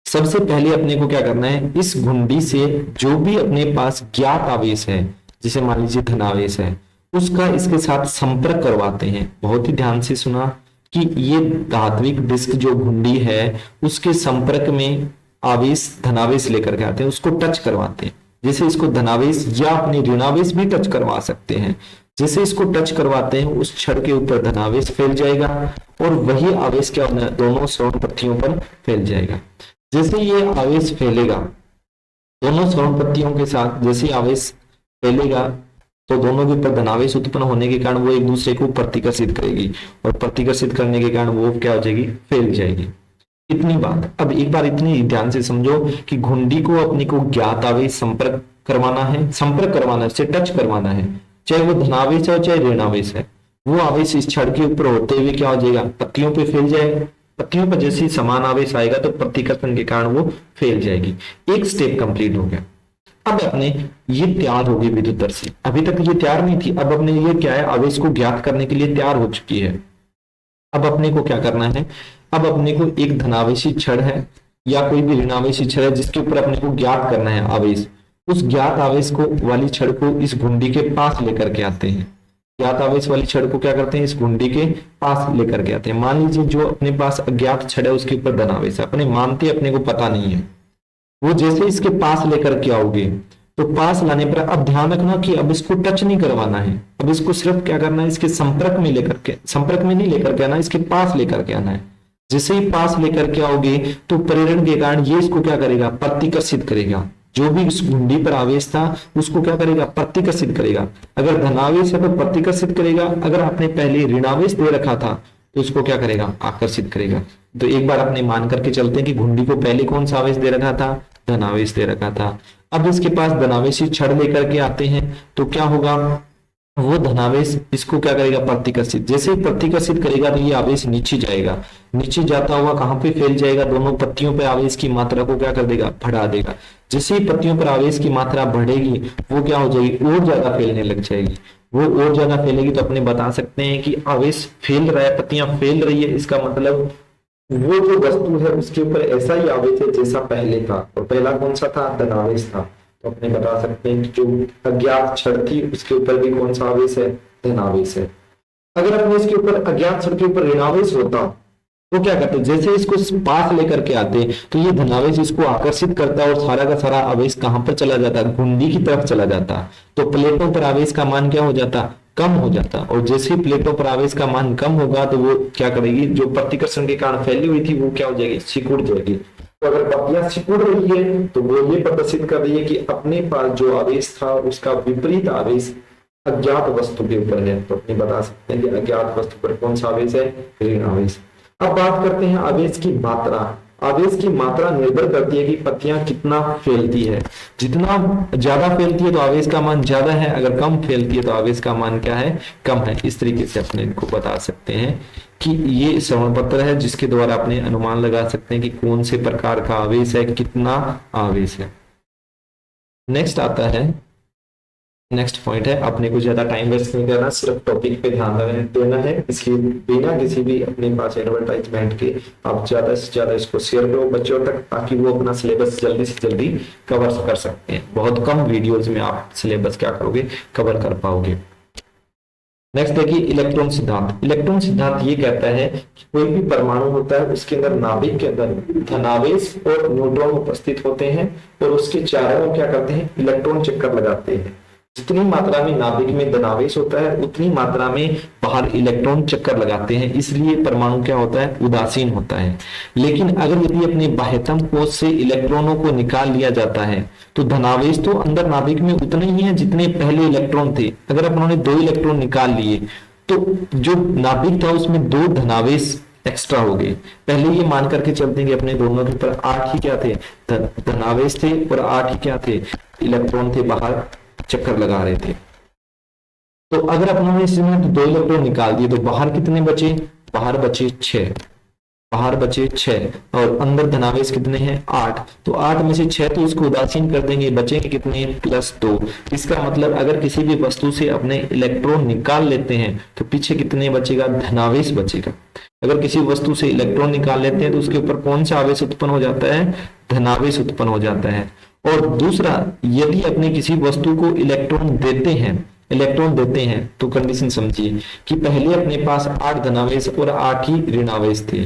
सबसे पहले अपने को क्या करना है, इस घुंडी से जो भी अपने पास ज्ञात आवेश है, जिसे मान लीजिए धनावेश है, उसका इसके साथ संपर्क करवाते हैं। बहुत ही ध्यान से सुना कि ये धात्विक डिस्क जो घुंडी है उसके संपर्क में आवेश धनावेश लेकर के आते हैं, उसको टच करवाते हैं। जैसे इसको धनावेश या अपने ऋणावेश भी टच करवा सकते हैं। जैसे इसको टच करवाते हैं उस छड़ के ऊपर धनावेश फैल जाएगा और वही आवेश क्या होना है, दोनों स्वर्ण पत्तियों पर फैल जाएगा। जैसे ये आवेश फैलेगा दोनों स्वर्ण पत्तियों के साथ, जैसे आवेश फैलेगा तो दोनों के ऊपर धनावेश उत्पन्न होने के कारण वो एक दूसरे को प्रतिकर्षित करेगी और प्रतिकर्षित करने के कारण वो क्या हो जाएगी, फैल जाएगी। इतनी बात। अब एक बार इतनी ध्यान से समझो कि घुंडी को अपने को ज्ञात आवेश संपर्क करवाना है, संपर्क करवाना है, से टच करवाना है, चाहे वो धनावेश है चाहे ऋणावेश है, वो आवेश इस छड़ के ऊपर होते हुए क्या हो जाएगा, पत्तियों पे फैल जाएगा। पत्तियों पर जैसे समान आवेश आएगा तो प्रतिकर्षण के कारण वो फैल जाएगी। एक स्टेप कंप्लीट हो गया। अब अपने ये तैयार होगी विद्युत राशि, अभी तक ये तैयार नहीं थी, अब अपने ये क्या है, आवेश को ज्ञात करने के लिए तैयार हो चुकी है। अब अपने को क्या करना है, अब अपने को एक धनावेशी छड़ है या कोई भी ऋणावेशी छड़ है जिसके ऊपर अपने को ज्ञात करना है आवेश, उस ज्ञात आवेश को वाली छड़ को इस घुंडी के पास लेकर के आते हैं। ज्ञात आवेश वाली छड़ को क्या करते हैं, इस घुंडी के पास लेकर के आते हैं। मान लीजिए जो अपने पास अज्ञात छड़ है उसके ऊपर धनावेश है, अपने मानते अपने को पता नहीं है, वो जैसे इसके पास लेकर के आओगे तो पास लाने पर अब ध्यान रखना कि अब इसको टच नहीं करवाना है, अब इसको सिर्फ क्या करना है, इसके संपर्क में लेकर के, संपर्क में नहीं लेकर के आना, इसके पास लेकर के आना है। जैसे ही पास लेकर के आओगे तो प्रेरण के कारण ये इसको क्या करेगा, प्रतिकर्षित करेगा। जो भी इस घुंडी पर आवेश था उसको क्या करेगा, प्रतिकर्षित करेगा। अगर धनावेश है तो प्रतिकर्षित करेगा, अगर आपने पहले ऋणावेश दे रखा था तो उसको क्या करेगा, आकर्षित करेगा। तो एक बार अपने मान करके चलते हैं कि घुंडी को पहले कौन सा आवेश दे रखा था, धनावेश दे रखा था। अब इसके पास धनावेशी छड़ लेकर के आते हैं तो क्या होगा, वो धनावेश इसको क्या करेगा, प्रतिकर्षित। जैसे ही प्रतिकर्षित करेगा तो ये आवेश नीचे जाएगा, नीचे जाता हुआ कहां पे फैल जाएगा, दोनों पत्तियों पे आवेश की मात्रा को क्या कर देगा, बढ़ा देगा। जैसे ही पत्तियों पर आवेश की मात्रा बढ़ेगी वो क्या हो जाएगी, और ज्यादा फैलने लग जाएगी। वो और ज्यादा फैलेगी तो अपने बता सकते हैं कि आवेश फैल रहा है, पत्तियां फैल रही है, इसका मतलब वो जो वस्तु है उसके ऊपर ऐसा ही आवेश है जैसा पहले था। और पहला कौन सा था, धनावेश था। तो अपने बता सकते हैं कि जो अज्ञात छड़ थी उसके ऊपर भी कौन सा आवेश है, धनावेश है। अगर अपने इसके ऊपर अज्ञात छड़ के ऊपर ऋणावेश होता तो क्या करते, जैसे इसको पास लेकर के आते तो ये धनावेश इसको आकर्षित करता और सारा का सारा आवेश कहां पर चला जाता, घुंडी की तरफ चला जाता। तो प्लेटों पर आवेश का मान क्या हो जाता, कम हो जाता। और जैसे ही प्लेटों पर आवेश का मान कम होगा तो वो क्या करेगी, जो प्रतिकर्षण के कारण फैली हुई थी वो क्या हो जाएगी, सिकुड़ जाएगी। तो अगर पत्तियां सिकुड़ रही है तो वो ये प्रदर्शित कर रही है कि अपने पास जो आवेश था उसका विपरीत आवेश अज्ञात वस्तु के ऊपर है। तो अपने बता सकते हैं कि अज्ञात वस्तु पर कौन सा आवेश है, ऋण आवेश। अब बात करते हैं आवेश की मात्रा। आवेश की मात्रा निर्भर करती है कि पत्तियां कितना फैलती है। जितना ज्यादा फैलती है तो आवेश का मान ज्यादा है, अगर कम फैलती है तो आवेश का मान क्या है, कम है। इस तरीके से अपने इनको बता सकते हैं कि ये श्रवण पत्र है जिसके द्वारा अपने अनुमान लगा सकते हैं कि कौन से प्रकार का आवेश है, कितना आवेश है। नेक्स्ट आता है, नेक्स्ट पॉइंट है, अपने को ज्यादा टाइम वेस्ट नहीं करना, सिर्फ टॉपिक पे ध्यान देना है। इसलिए बिना किसी भी अपने पास एडवर्टाइजमेंट के आप ज्यादा से ज्यादा इसको शेयर करो बच्चों तक, ताकि वो अपना सिलेबस जल्दी से जल्दी कवर कर सकते हैं। बहुत कम वीडियोज में आप सिलेबस क्या करोगे, कवर कर पाओगे। नेक्स्ट देखिए इलेक्ट्रॉन सिद्धांत। इलेक्ट्रॉन सिद्धांत ये कहता है कि कोई भी परमाणु होता है उसके अंदर नाभिक के अंदर धनावेश और न्यूट्रॉन उपस्थित होते हैं और उसके चारों ओर क्या करते हैं, इलेक्ट्रॉन चक्कर लगाते हैं। जितनी मात्रा में नाभिक में धनावेश होता है उतनी मात्रा में बाहर इलेक्ट्रॉन चक्कर लगाते हैं, इसलिए परमाणु क्या होता है, उदासीन होता है। लेकिन अगर यदि अपने बाह्यतम कोश से इलेक्ट्रॉनों को निकाल लिया जाता है तो धनावेश तो अंदर नाभिक में उतने ही है जितने पहले इलेक्ट्रॉन थे। अगर अपनों ने 2 इलेक्ट्रॉन निकाल लिए तो जो नाभिक था उसमें 2 धनावेश एक्स्ट्रा हो गए। पहले ये मान करके चलते हैं कि अपने दोनों के ऊपर 8 ही क्या थे, धनावेश थे, और 8 ही क्या थे, इलेक्ट्रॉन थे, बाहर चक्कर लगा रहे थे। तो अगर अपने इसमें 2 इलेक्ट्रॉन निकाल दिए तो बाहर कितने बचे, बाहर बचे 6, बाहर बचे 6, और अंदर धनावेश कितने हैं, 8। तो 8 में से 6 तो उसको उदासीन कर देंगे, बचेंगे कितने, +2। इसका मतलब अगर किसी भी वस्तु से अपने इलेक्ट्रॉन निकाल लेते हैं तो पीछे कितने बचेगा, धनावेश बचेगा। अगर किसी वस्तु से इलेक्ट्रॉन निकाल लेते हैं तो उसके ऊपर कौन सा आवेश उत्पन्न हो जाता है, धनावेश उत्पन्न हो जाता है। और दूसरा, यदि अपने किसी वस्तु को इलेक्ट्रॉन देते हैं तो कंडीशन समझिए कि पहले अपने पास 8 धनावेश और 8 ही ऋणावेश थे।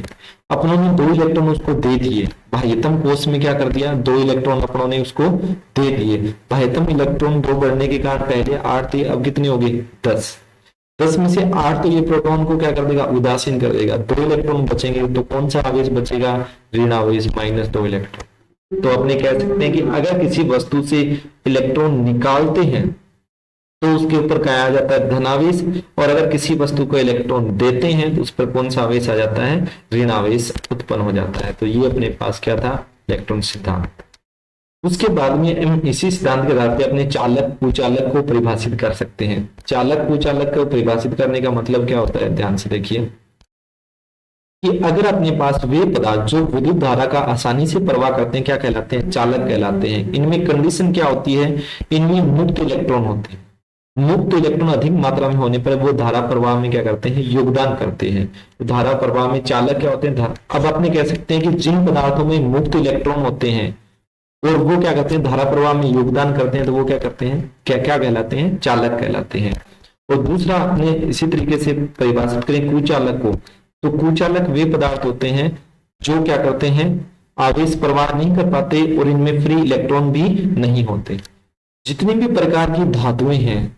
अपनों ने 2 इलेक्ट्रॉन उसको दे दिए, बाह्यतम कोश में क्या कर दिया, 2 इलेक्ट्रॉन अपनों ने उसको दे दिए। बाह्यतम इलेक्ट्रॉन 2 बढ़ने के कारण पहले 8 थे, अब कितने हो गए, 10 में से 8 तो ये प्रोटॉन को क्या कर देगा, उदासीन कर देगा। 2 इलेक्ट्रॉन बचेंगे तो कौन सा आवेश बचेगा, ऋणावेश, -2 इलेक्ट्रॉन। तो अपने कह सकते हैं कि अगर किसी वस्तु से इलेक्ट्रॉन निकालते हैं तो उसके ऊपर क्या आ जाता है, धनावेश, और अगर किसी वस्तु को इलेक्ट्रॉन देते हैं तो उस पर कौन सा आवेश आ जाता है, ऋणावेश उत्पन्न हो जाता है। तो ये अपने पास क्या था, इलेक्ट्रॉन सिद्धांत। उसके बाद में हम इसी सिद्धांत के आधार पे अपने चालक कुचालक को परिभाषित कर सकते हैं। चालक कुचालक को परिभाषित करने का मतलब क्या होता है, ध्यान से देखिए कि अगर अपने पास वे पदार्थ जो विद्युत धारा का आसानी से प्रवाह करते हैं क्या कहलाते हैं, चालक कहलाते हैं। इनमें कंडीशन क्या होती है, इनमें मुक्त इलेक्ट्रॉन होते हैं। मुक्त इलेक्ट्रॉन अधिक मात्रा में होने पर वो धारा प्रवाह में क्या करते हैं, योगदान करते हैं। तो धारा प्रवाह में चालक क्या होते हैं, अब अपने कह सकते हैं कि जिन पदार्थों में मुक्त इलेक्ट्रॉन होते हैं और वो क्या करते हैं, धारा प्रवाह में योगदान करते हैं, तो वो क्या करते हैं, क्या क्या कहलाते हैं, चालक कहलाते हैं। और दूसरा अपने इसी तरीके से परिभाषित करें कुचालक को, तो कुचालक वे पदार्थ होते हैं जो क्या करते हैं, आवेश प्रवाह नहीं कर पाते और इनमें फ्री इलेक्ट्रॉन भी नहीं होते। जितनी भी प्रकार की धातुएं हैं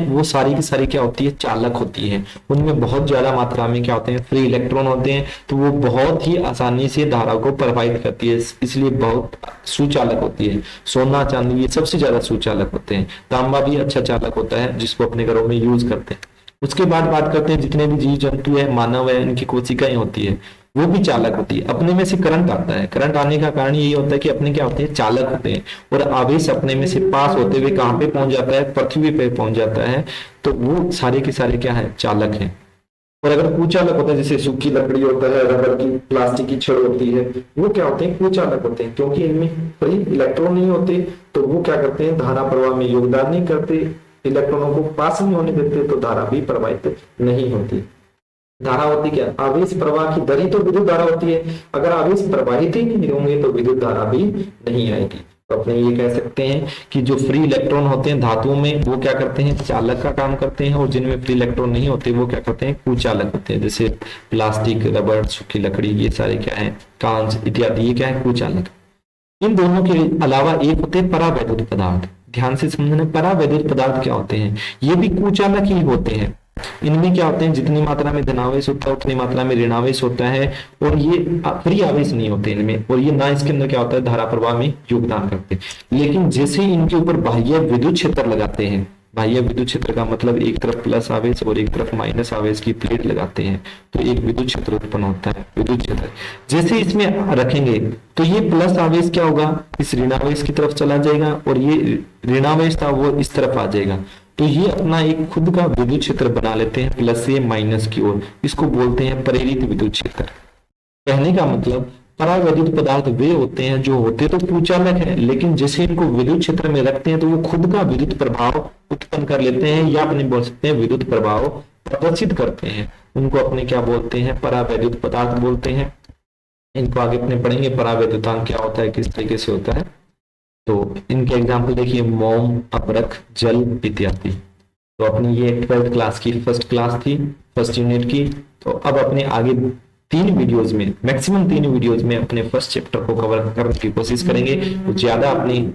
वो सारी की सारी क्या होती है, चालक होती है। उनमें बहुत ज्यादा मात्रा में क्या होते हैं, फ्री इलेक्ट्रॉन होते हैं, तो वो बहुत ही आसानी से धारा को प्रभावित करती है, इसलिए बहुत सुचालक होती है। सोना चांदी ये सबसे ज्यादा सुचालक होते हैं। तांबा भी अच्छा चालक होता है जिसको अपने घरों में यूज करते हैं। उसके बाद बात करते हैं जितने भी जीव जंतु है, मानव है, इनकी कोशिकाएं होती है वो भी चालक होती है। अपने में से करंट आता है, करंट आने का कारण यही होता है कि अपने क्या होते हैं, चालक होते हैं, और आवेश अपने में से पास होते हुए कहाँ पे पहुंच जाता है, पृथ्वी पे पहुंच जाता है। तो वो सारे के सारे क्या है, चालक हैं। और अगर कुचालक होता है, जैसे सूखी लकड़ी होता है, रबर की, प्लास्टिक की छड़ होती है, वो क्या होते हैं, कुचालक होते हैं, क्योंकि इनमें फ्री इलेक्ट्रॉन नहीं होते, तो वो क्या करते हैं, धारा प्रवाह में योगदान नहीं करते, इलेक्ट्रॉनों को पास नहीं होने देते, तो धारा भी प्रवाहित नहीं होती। धारा होती क्या, आवेश प्रवाह की दर ही तो विद्युत धारा होती है। अगर आवेश प्रवाहित ही नहीं होंगे तो विद्युत धारा भी नहीं आएगी। तो अपने ये कह सकते हैं कि जो फ्री इलेक्ट्रॉन होते हैं धातुओं में वो क्या करते हैं, चालक का काम करते हैं, और जिनमें फ्री इलेक्ट्रॉन नहीं होते वो क्या करते हैं, कुचालक होते हैं। जैसे प्लास्टिक, रबर, सूखी लकड़ी, ये सारे क्या है, कांच इत्यादि, ये क्या है, कुचालक। इन दोनों के अलावा एक होते हैं परावैद्युत पदार्थ। ध्यान से समझना, परावैद्युत पदार्थ क्या होते हैं, ये भी कुचालक ही होते हैं। इनमें क्या होते हैं, जितनी मात्रा में धनावेश होता है उतनी मात्रा में ऋणावेश होता है, और ये फ्री आवेश नहीं होते इनमें, और ये ना इसके अंदर क्या होता है, धारा प्रवाह में योगदान करते हैं। लेकिन जैसे इनके ऊपर बाह्य विद्युत क्षेत्र लगाते हैं, बाह्य विद्युत क्षेत्र का मतलब एक तरफ प्लस आवेश और एक तरफ माइनस आवेश की प्लेट लगाते हैं, तो एक विद्युत क्षेत्र उत्पन्न होता है, विद्युत क्षेत्र। जैसे इसमें रखेंगे तो ये प्लस आवेश क्या होगा, इस ऋणावेश की तरफ चला जाएगा, और ये ऋणावेश था वो इस तरफ आ जाएगा। तो ये अपना एक खुद का विद्युत क्षेत्र बना लेते हैं, प्लस से माइनस की ओर। इसको बोलते हैं प्रेरित विद्युत क्षेत्र। कहने का मतलब परावैद्युत पदार्थ वे होते हैं जो होते तो कुचालक है, लेकिन जैसे इनको विद्युत क्षेत्र में रखते हैं तो वो खुद का विद्युत प्रभाव उत्पन्न कर लेते हैं, या अपने बोल सकते हैं विद्युत प्रभाव प्रदर्शित करते हैं। उनको अपने क्या बोलते हैं, परावैद्युत पदार्थ बोलते हैं। इनको आगे अपने पढ़ेंगे, परावैद्युतांक क्या होता है, किस तरीके से होता है। तो इनके एग्जाम्पल देखिए, मोम, अपरख, जल इत्यादि। तो अपनी ये 12th क्लास की फर्स्ट क्लास थी, फर्स्ट यूनिट की। तो अब अपने आगे 3 वीडियोज में, मैक्सिमम 3 वीडियोज में अपने फर्स्ट चैप्टर को कवर करने की कोशिश करेंगे। तो ज्यादा अपने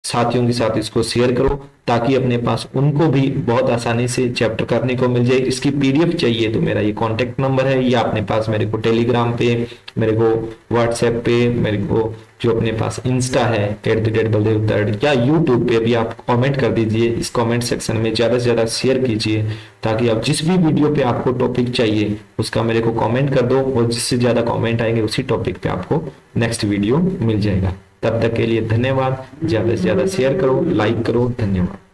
साथियों के साथ इसको शेयर करो, ताकि अपने पास उनको भी बहुत आसानी से चैप्टर करने को मिल जाए। इसकी पीडीएफ चाहिए तो मेरा ये कॉन्टेक्ट नंबर है, या अपने पास मेरे को टेलीग्राम पे, मेरे को व्हाट्सएप पे, मेरे को जो अपने पास इंस्टा है @बलदेव या यूट्यूब पे भी आप कमेंट कर दीजिए। इस कमेंट सेक्शन में ज्यादा से ज्यादा शेयर कीजिए ताकि आप जिस भी वीडियो पे आपको टॉपिक चाहिए उसका मेरे को कमेंट कर दो, और जिससे ज्यादा कमेंट आएंगे उसी टॉपिक पे आपको नेक्स्ट वीडियो मिल जाएगा। तब तक के लिए धन्यवाद। ज्यादा से ज्यादा शेयर करो, लाइक करो। धन्यवाद।